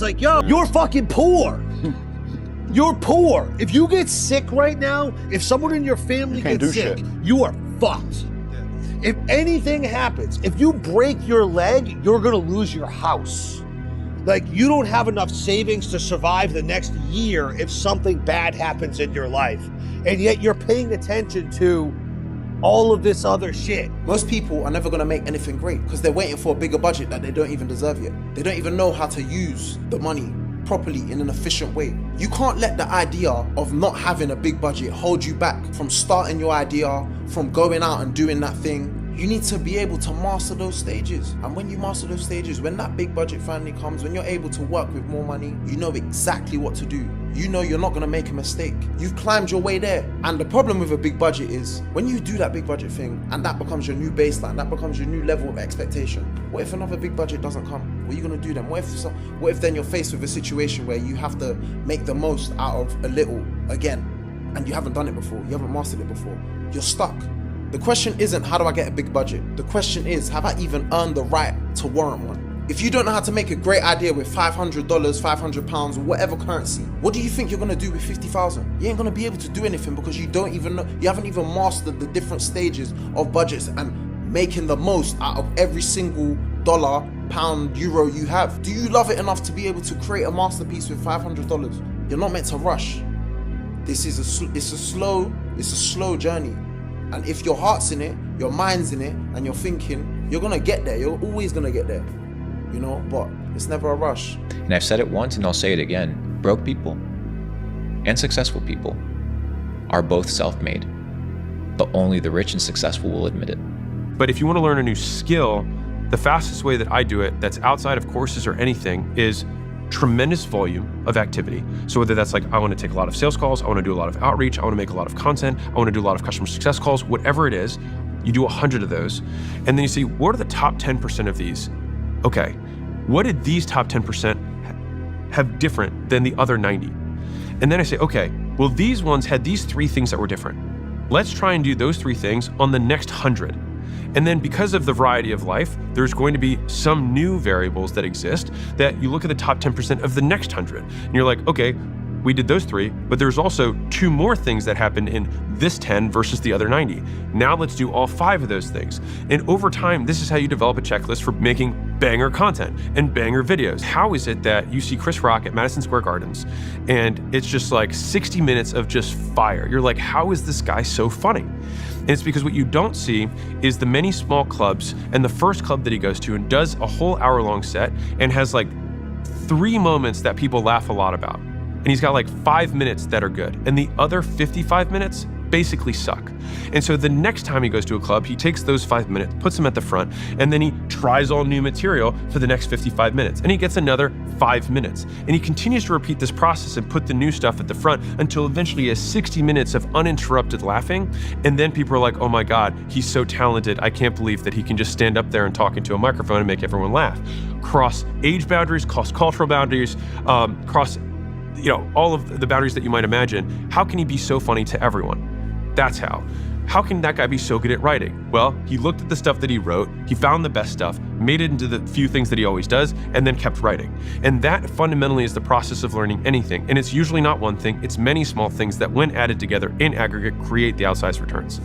It's like, yo, you're fucking poor. You're poor. If you get sick right now, if someone in your family gets sick, you are fucked. If anything happens, if you break your leg, you're gonna lose your house. Like, you don't have enough savings to survive the next year if something bad happens in your life. And yet you're paying attention to all of this other shit. Most people are never gonna make anything great because they're waiting for a bigger budget that they don't even deserve yet. They don't even know how to use the money properly in an efficient way. You can't let the idea of not having a big budget hold you back from starting your idea, from going out and doing that thing. You need to be able to master those stages. And when you master those stages, when that big budget finally comes, when you're able to work with more money, you know exactly what to do. You know you're not gonna make a mistake. You've climbed your way there. And the problem with a big budget is when you do that big budget thing and that becomes your new baseline, that becomes your new level of expectation, what if another big budget doesn't come? What are you gonna do then? What if then you're faced with a situation where you have to make the most out of a little again, and you haven't done it before, you haven't mastered it before, you're stuck. The question isn't how do I get a big budget? The question is, have I even earned the right to warrant one? If you don't know how to make a great idea with $500, £500, or whatever currency, what do you think you're gonna do with 50,000? You ain't gonna be able to do anything because you don't even know, you haven't even mastered the different stages of budgets and making the most out of every single dollar, pound, euro you have. Do you love it enough to be able to create a masterpiece with $500? You're not meant to rush. This is a slow journey. And if your heart's in it, your mind's in it, and you're thinking, you're gonna get there. You're always gonna get there, you know, but it's never a rush. And I've said it once and I'll say it again. Broke people and successful people are both self-made, but only the rich and successful will admit it. But if you wanna learn a new skill, the fastest way that I do it, that's outside of courses or anything, is tremendous volume of activity. So whether that's like, I want to take a lot of sales calls, I want to do a lot of outreach, I want to make a lot of content, I want to do a lot of customer success calls, whatever it is, you do 100 of those. And then you see, what are the top 10% of these? Okay, what did these top 10% have different than the other 90? And then I say, okay, well, these ones had these 3 things that were different. Let's try and do those 3 things on the next 100. And then because of the variety of life, there's going to be some new variables that exist that you look at the top 10% of the next 100. And you're like, okay, we did those 3, but there's also 2 more things that happened in this 10 versus the other 90. Now let's do all 5 of those things. And over time, this is how you develop a checklist for making banger content and banger videos. How is it that you see Chris Rock at Madison Square Gardens and it's just like 60 minutes of just fire? You're like, how is this guy so funny? And it's because what you don't see is the many small clubs and the first club that he goes to and does a whole hour-long set and has like 3 moments that people laugh a lot about. And he's got like 5 minutes that are good. And the other 55 minutes basically suck. And so the next time he goes to a club, he takes those 5 minutes, puts them at the front, and then he tries all new material for the next 55 minutes. And he gets another 5 minutes. And he continues to repeat this process and put the new stuff at the front until eventually he has 60 minutes of uninterrupted laughing. And then people are like, oh my God, he's so talented. I can't believe that he can just stand up there and talk into a microphone and make everyone laugh. Cross age boundaries, cross cultural boundaries, cross all of the boundaries that you might imagine. How can he be so funny to everyone? That's how. How can that guy be so good at writing? Well, he looked at the stuff that he wrote, he found the best stuff, made it into the few things that he always does, and then kept writing. And that fundamentally is the process of learning anything. And it's usually not one thing, it's many small things that when added together in aggregate create the outsized returns.